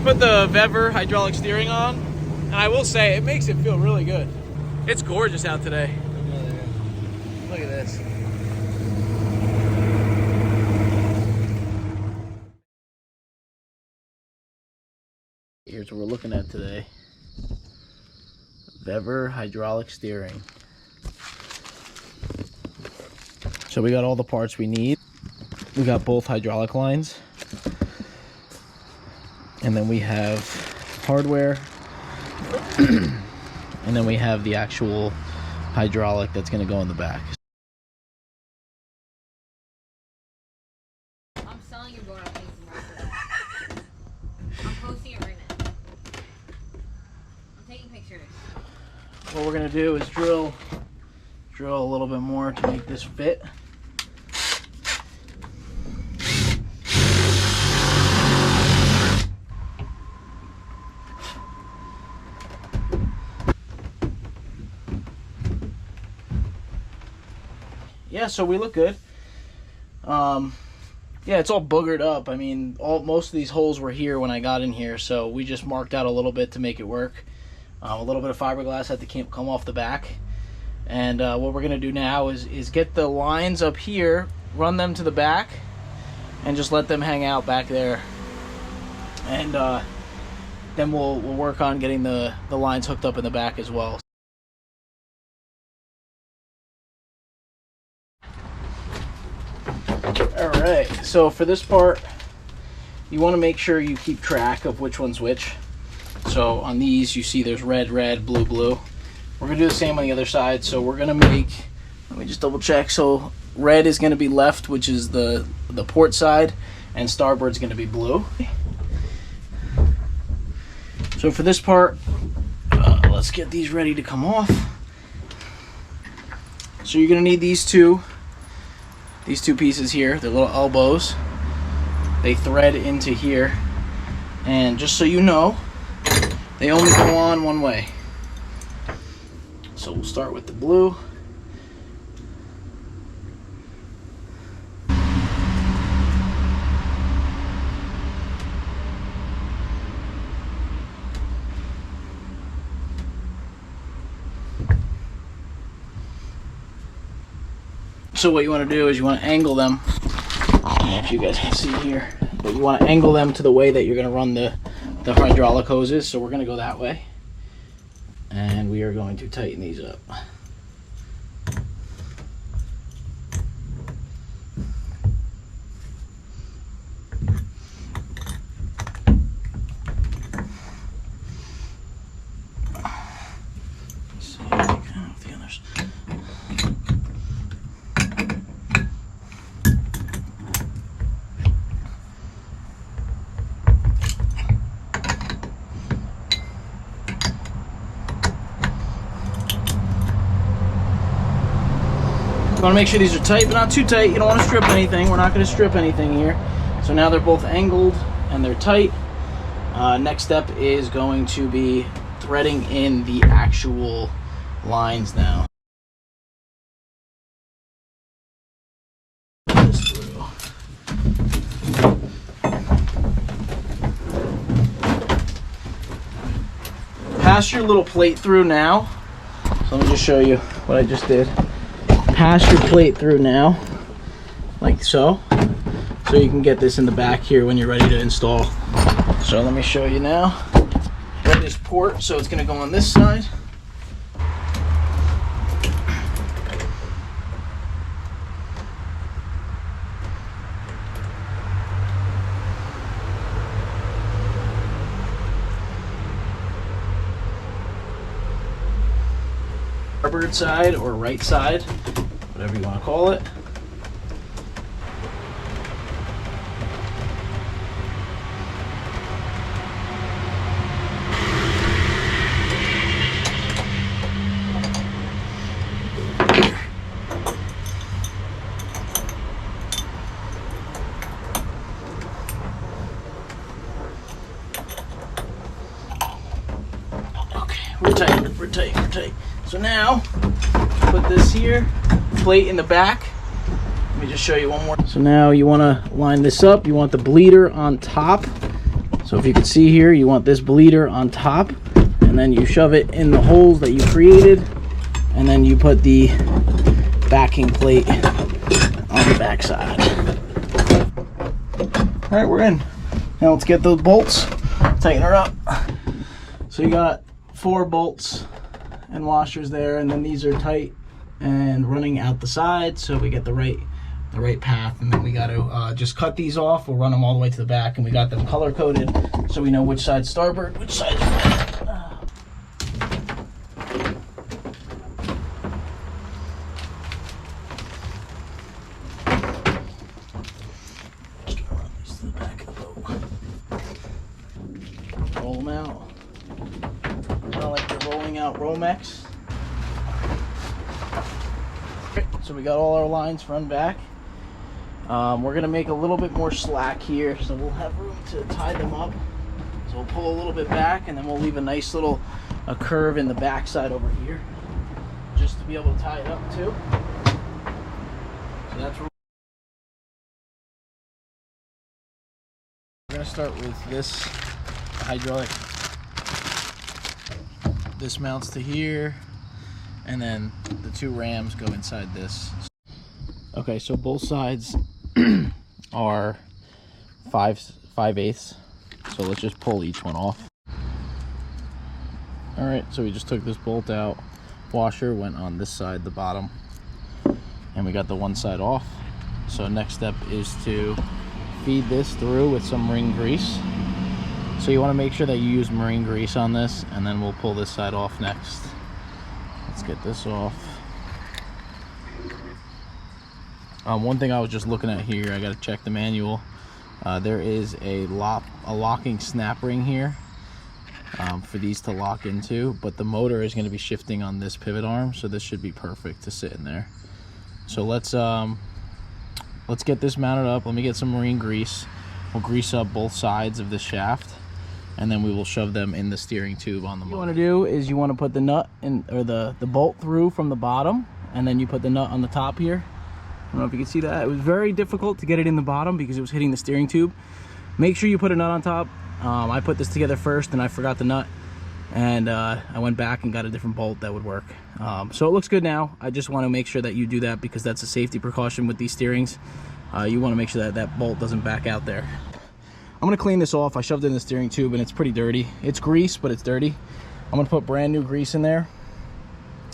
put the Vevor hydraulic steering on, and I will say it makes it feel really good. It's gorgeous out today. Look at this. Here's what we're looking at today. Vevor hydraulic steering. So we got all the parts we need. We got both hydraulic lines. And then we have hardware. And then we have the actual hydraulic that's going to go in the back. I'm selling your board on Facebook. I'm posting it right now. I'm taking pictures. What we're going to do is drill a little bit more to make this fit. Yeah, so we look good. Yeah, it's all boogered up. I mean, most of these holes were here when I got in here, so we just marked out a little bit to make it work. A little bit of fiberglass had to come off the back. And what we're going to do now is get the lines up here, run them to the back, and just let them hang out back there. And then we'll work on getting the lines hooked up in the back as well. Alright, so for this part, you want to make sure you keep track of which one's which. So on these, you see there's red, red, blue, blue. We're going to do the same on the other side. So we're going to make, let me just double check. So red is going to be left, which is the port side, and starboard's going to be blue. So for this part, let's get these ready to come off. So you're going to need these two pieces here, the little elbows. They thread into here, and just so you know, they only go on one way. So we'll start with the blue. So what you want to do is you want to angle them. I don't know if you guys can see here, but you want to angle them to the way that you're going to run the hydraulic hoses. So we're going to go that way, and we are going to tighten these up. You want to make sure these are tight, but not too tight. You don't want to strip anything. We're not going to strip anything here. So now they're both angled and they're tight. Next step is going to be threading in the actual lines now. Pass your little plate through now. So let me just show you what I just did. Pass your plate through now, like so you can get this in the back here when you're ready to install. So let me show you now. Got this port, so it's going to go on this side. Starboard side or right side, whatever you want to call it. Okay, we're tight. So now, put this here, plate in the back. Let me just show you one more. So now you want to line this up. You want the bleeder on top. So if you can see here, you want this bleeder on top, and then you shove it in the holes that you created, and then you put the backing plate on the back side. All right, we're in. Now let's get those bolts, tighten her up. So you got 4 bolts and washers there, and then these are tight and running out the side, so we get the right path. And then we got to just cut these off. We'll run them all the way to the back, and we got them color coded so we know which side's starboard, which side's roll them out. Kind of like you're rolling out Romex. So we got all our lines run back. We're gonna make a little bit more slack here, so we'll have room to tie them up. So we'll pull a little bit back, and then we'll leave a nice little curve in the back side over here, just to be able to tie it up too. So that's what we're gonna start with. This hydraulic. This mounts to here, and then the 2 rams go inside this. Okay, so both sides are 5/8. So let's just pull each one off. All right, so we just took this bolt out. Washer went on this side, the bottom, and we got the one side off. So next step is to feed this through with some marine grease. So you want to make sure that you use marine grease on this, and then we'll pull this side off next. Let's get this off. One thing I was just looking at here, I got to check the manual. There is a locking snap ring here for these to lock into, but the motor is going to be shifting on this pivot arm, so this should be perfect to sit in there. So let's get this mounted up. Let me get some marine grease. We'll grease up both sides of the shaft, and then we will shove them in the steering tube on the motor. What you want to do is you want to put the nut in, or the bolt through from the bottom, and then you put the nut on the top here. I don't know if you can see that. It was very difficult to get it in the bottom because it was hitting the steering tube. Make sure you put a nut on top. I put this together first and I forgot the nut, and I went back and got a different bolt that would work. So it looks good now. I just want to make sure that you do that because that's a safety precaution with these steerings. You want to make sure that that bolt doesn't back out there. I'm going to clean this off. I shoved it in the steering tube and it's pretty dirty. It's grease, but it's dirty. I'm going to put brand new grease in there,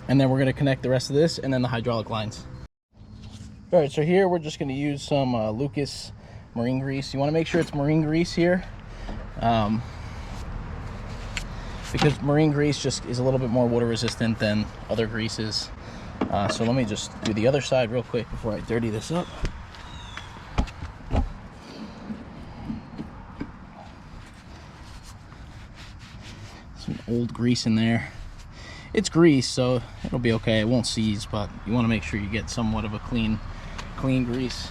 and then we're going to connect the rest of this and then the hydraulic lines. All right, so here we're just going to use some Lucas marine grease. You want to make sure it's marine grease here, because marine grease just is a little bit more water resistant than other greases. So let me just do the other side real quick before I dirty this up. Some old grease in there. It's grease, so it'll be okay. It won't seize, but you want to make sure you get somewhat of a clean grease.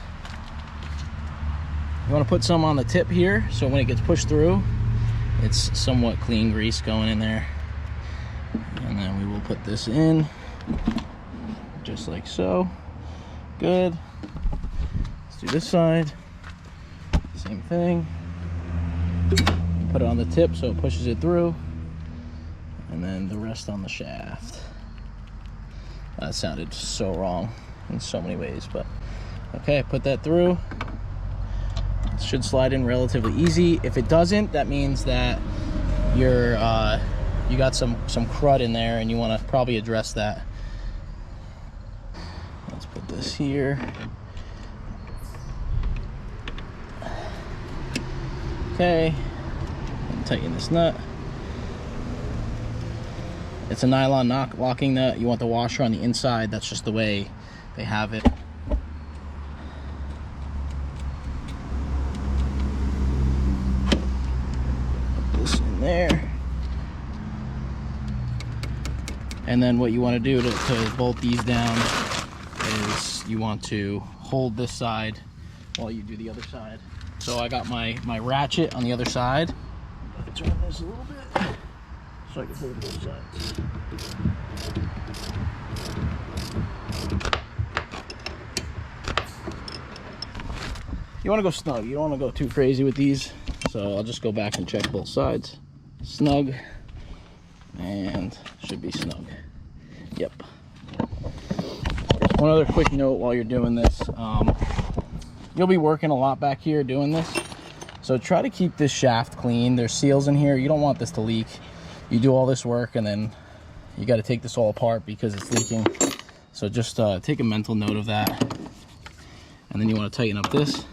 You want to put some on the tip here, so when it gets pushed through, it's somewhat clean grease going in there. And then we will put this in, just like so. Good. Let's do this side. Same thing. Put it on the tip so it pushes it through. And then the rest on the shaft. That sounded so wrong in so many ways, but okay, put that through. It should slide in relatively easy. If it doesn't, that means that you're you got some crud in there, and you want to probably address that. Let's put this here. Okay, and tighten this nut. It's a nylon locking nut. You want the washer on the inside. That's just the way they have it. Put this in there. And then what you want to do to bolt these down is you want to hold this side while you do the other side. So I got my ratchet on the other side. Turn this a little bit so I can hold both sides. You want to go snug. You don't want to go too crazy with these. So I'll just go back and check both sides. Snug, and should be snug. Yep. One other quick note while you're doing this, you'll be working a lot back here doing this, so try to keep this shaft clean. There's seals in here. You don't want this to leak. You do all this work and then you got to take this all apart because it's leaking. So just take a mental note of that. And then you want to tighten up this.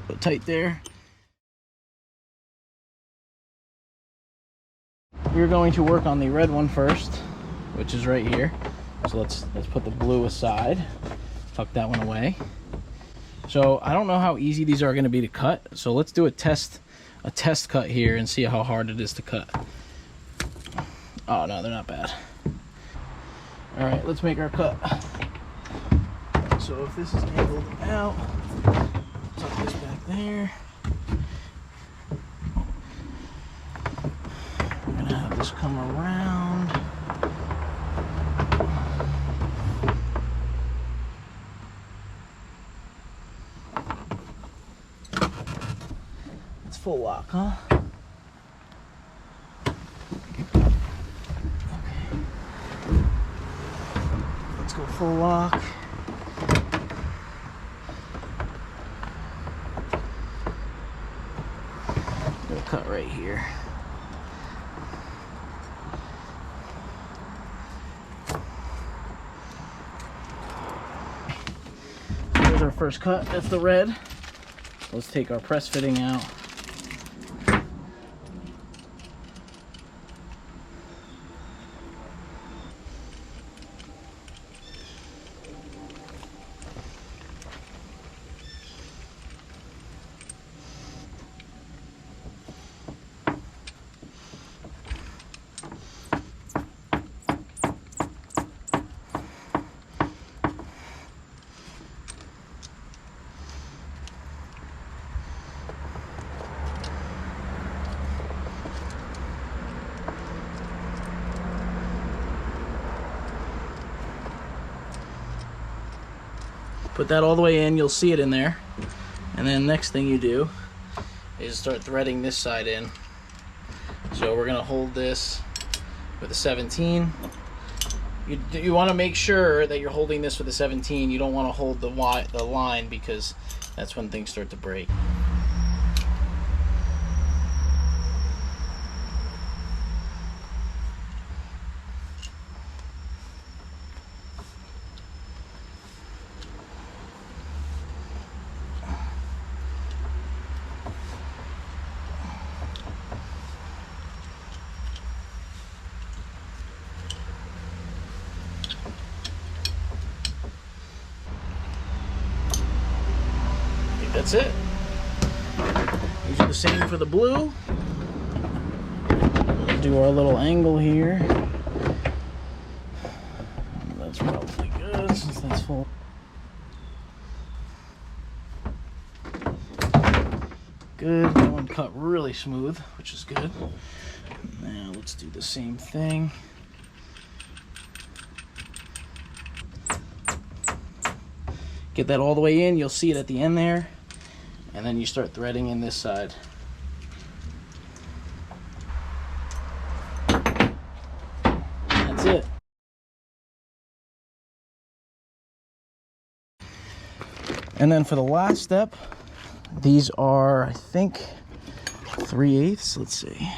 Put tight there. We're going to work on the red one first, which is right here. So let's put the blue aside. Tuck that one away. So I don't know how easy these are going to be to cut. So let's do a test cut here and see how hard it is to cut. Oh no, they're not bad. All right, let's make our cut. So if this is angled out, tuck this back there. We're gonna have this come around. It's full lock, huh? Go full lock. Gonna cut right here. Here's our first cut. That's the red. Let's take our press fitting out. Put that all the way in, you'll see it in there. And then next thing you do is start threading this side in. So we're gonna hold this with a 17. You wanna make sure that you're holding this with a 17. You don't wanna hold the line because that's when things start to break. That's it. We do the same for the blue. We'll do our little angle here. That's probably good since that's full. Good. That one cut really smooth, which is good. Now let's do the same thing. Get that all the way in. You'll see it at the end there. And then you start threading in this side. That's it. And then for the last step, these are, I think, 3/8. Let's see.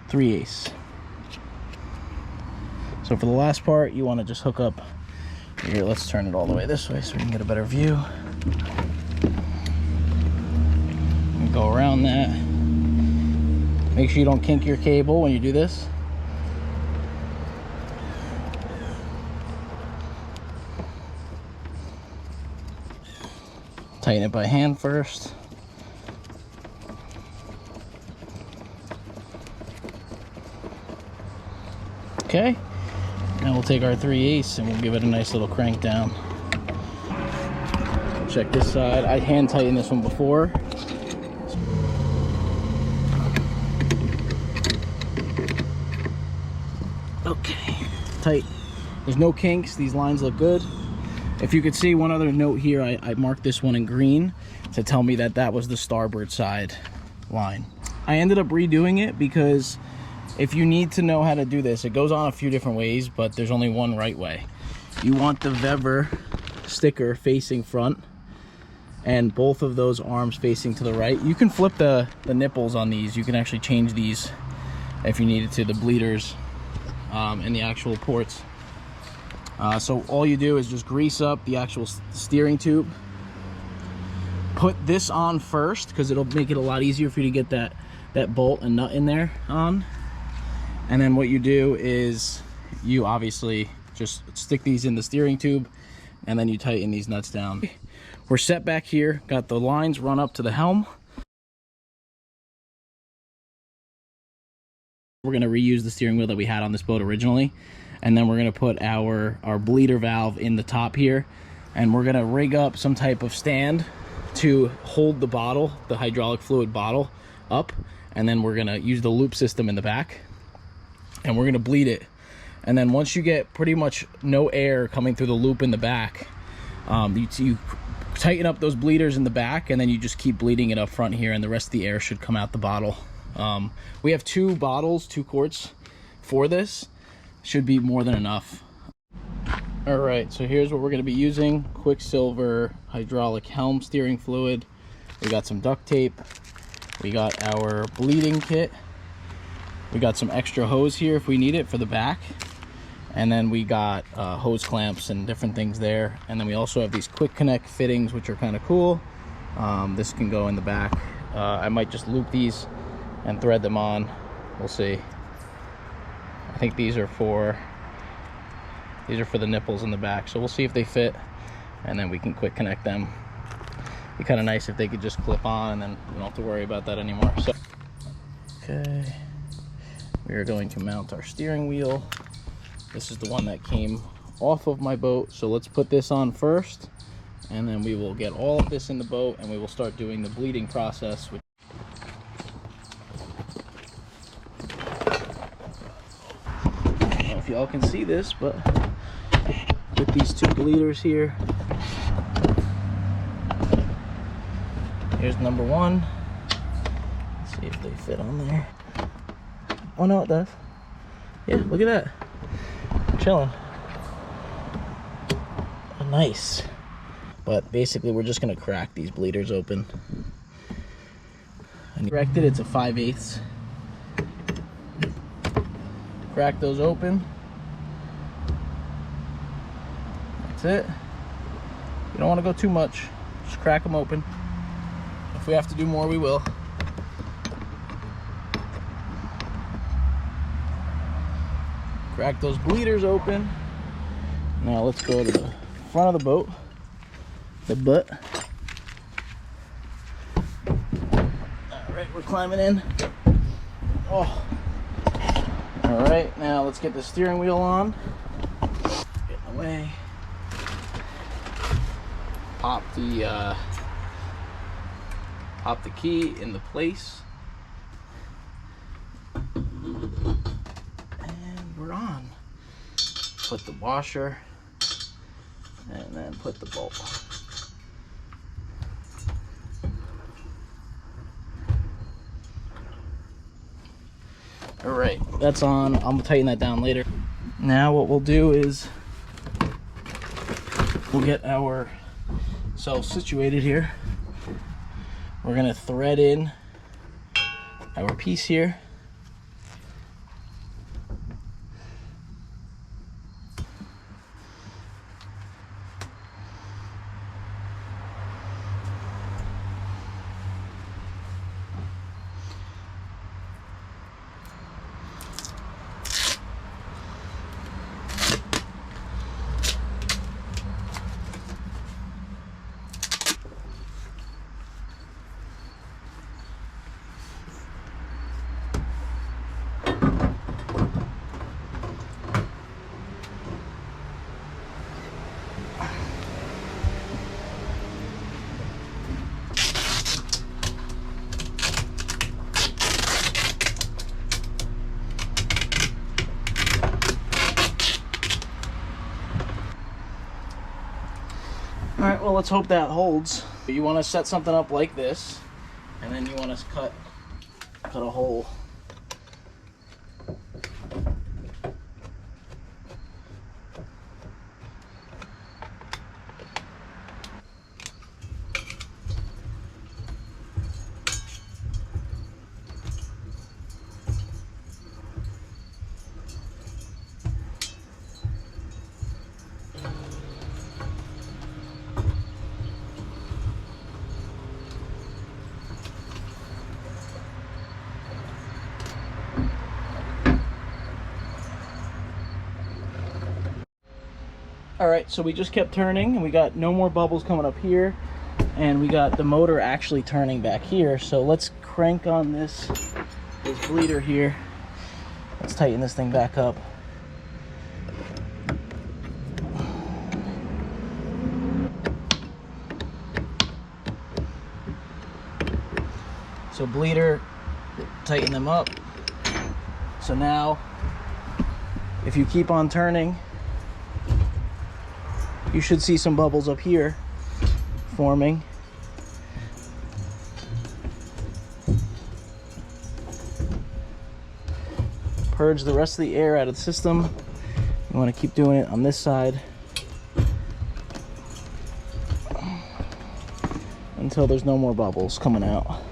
3/8. So for the last part, you want to just hook up here. Let's turn it all the way this way so we can get a better view. Go around that. Make sure you don't kink your cable when you do this. Tighten it by hand first. Okay. Now we'll take our 3/8 and we'll give it a nice little crank down. Check this side. I hand tightened this one before. Okay, tight. There's no kinks. These lines look good. If you could see, one other note here, I marked this one in green to tell me that that was the starboard side line. I ended up redoing it because if you need to know how to do this, it goes on a few different ways, but there's only one right way. You want the Vevor sticker facing front and both of those arms facing to the right. You can flip the nipples on these. You can actually change these if you needed to, the bleeders and the actual ports. So all you do is just grease up the actual steering tube. Put this on first because it'll make it a lot easier for you to get that bolt and nut in there on. And then what you do is you obviously just stick these in the steering tube and then you tighten these nuts down. We're set back here, got the lines run up to the helm. We're gonna reuse the steering wheel that we had on this boat originally. And then we're gonna put our bleeder valve in the top here. And we're gonna rig up some type of stand to hold the bottle, the hydraulic fluid bottle up. And then we're gonna use the loop system in the back. And we're gonna bleed it. And then once you get pretty much no air coming through the loop in the back, you tighten up those bleeders in the back, and then you just keep bleeding it up front here, and the rest of the air should come out the bottle. We have 2 bottles, 2 quarts for this. Should be more than enough. All right, so here's what we're gonna be using. Quicksilver hydraulic helm steering fluid. We got some duct tape. We got our bleeding kit. We got some extra hose here if we need it for the back. And then we got hose clamps and different things there. And then we also have these quick connect fittings, which are kind of cool. This can go in the back. I might just loop these and thread them on. We'll see. I think these are for the nipples in the back. So we'll see if they fit, and then we can quick connect them. Be kind of nice if they could just clip on, and then we don't have to worry about that anymore. So, okay, we are going to mount our steering wheel. This is the one that came off of my boat, so let's put this on first, and then we will get all of this in the boat, and we will start doing the bleeding process. I don't know if y'all can see this, but with these 2 bleeders here, here's number 1. Let's see if they fit on there. Oh no, it does. Yeah, look at that. Chilling. Oh, nice. But basically we're just gonna crack these bleeders open. And corrected, it's a 5/8. Crack those open. That's it. You don't want to go too much. Just crack them open. If we have to do more, we will. Crack those bleeders open. Now let's go to the front of the boat, the butt. All right, we're climbing in. Oh. All right, now let's get the steering wheel on. Get away. Pop the key into place. We're on. Put the washer and then put the bolt. All right, that's on. I'm gonna tighten that down later. Now what we'll do is we'll get ourselves situated here. We're gonna thread in our piece here. All right, well, let's hope that holds. You want to set something up like this, and then you want to cut a hole. All right, so we just kept turning and we got no more bubbles coming up here, and we got the motor actually turning back here. So let's crank on this bleeder here. Let's tighten this thing back up. So bleeder, tighten them up. So now, if you keep on turning, you should see some bubbles up here forming. Purge the rest of the air out of the system. You want to keep doing it on this side until there's no more bubbles coming out. All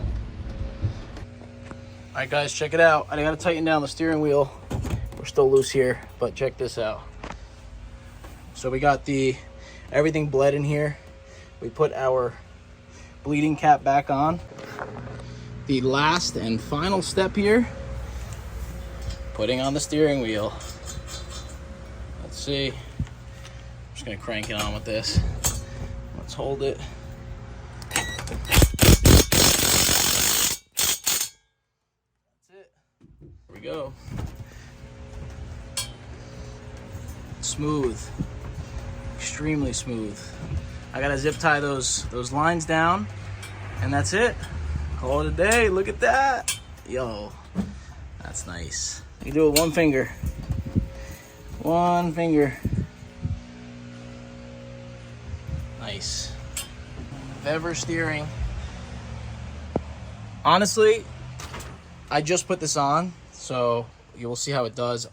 right, guys, check it out. I gotta tighten down the steering wheel. We're still loose here, but check this out. So we got everything bled in here. We put our bleeding cap back on. The last and final step here, putting on the steering wheel. Let's see. I'm just gonna crank it on with this. Let's hold it. That's it. Here we go. Smooth. Extremely smooth. I gotta zip tie those lines down, and that's it. Call it a day. Look at that. Yo, that's nice. You do it with one finger. One finger. Nice. Vevor steering. Honestly, I just put this on, so you will see how it does.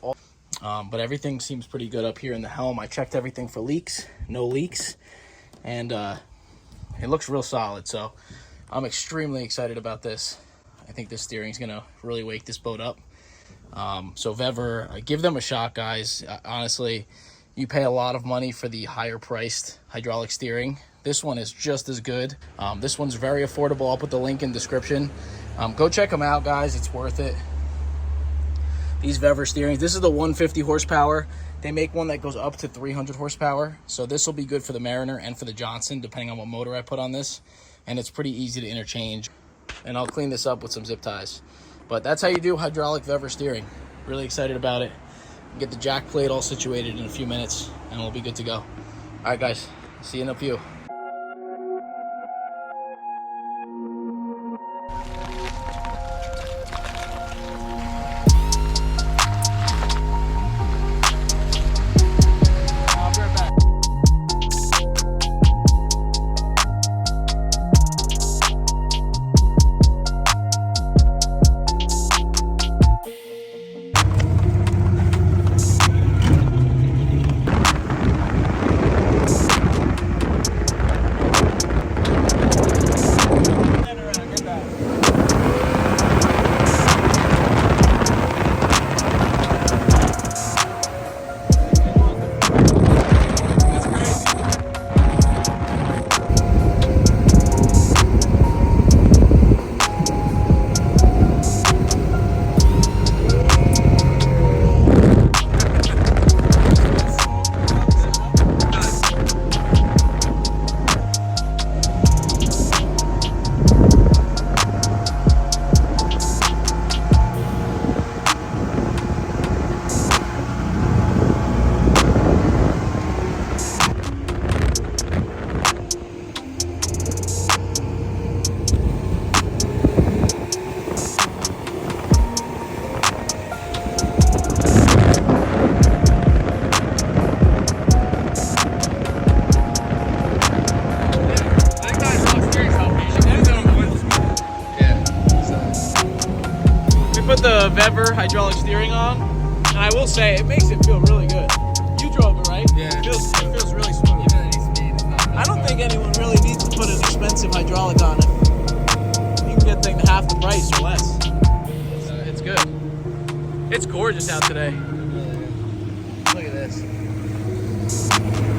But everything seems pretty good up here in the helm. I checked everything for leaks, no leaks, and it looks real solid. So I'm extremely excited about this. I think this steering is gonna really wake this boat up. So Vevor, give them a shot, guys. Honestly, you pay a lot of money for the higher priced hydraulic steering. This one is just as good. This one's very affordable. I'll put the link in the description. Go check them out, guys. It's worth it. These Vevor steerings, this is the 150 horsepower. They make one that goes up to 300 horsepower. So this will be good for the Mariner and for the Johnson, depending on what motor I put on this. And it's pretty easy to interchange. And I'll clean this up with some zip ties. But that's how you do hydraulic Vevor steering. Really excited about it. Get the jack plate all situated in a few minutes, and we'll be good to go. All right, guys, see you in a few. hydraulic steering on, and I will say it makes it feel really good. You drove it, right? Yeah, It feels really smooth. Even at speed, it's not I don't think anyone really needs to put an expensive hydraulic on it. You can get things half the price or less. It's good. It's gorgeous out today. Look at this.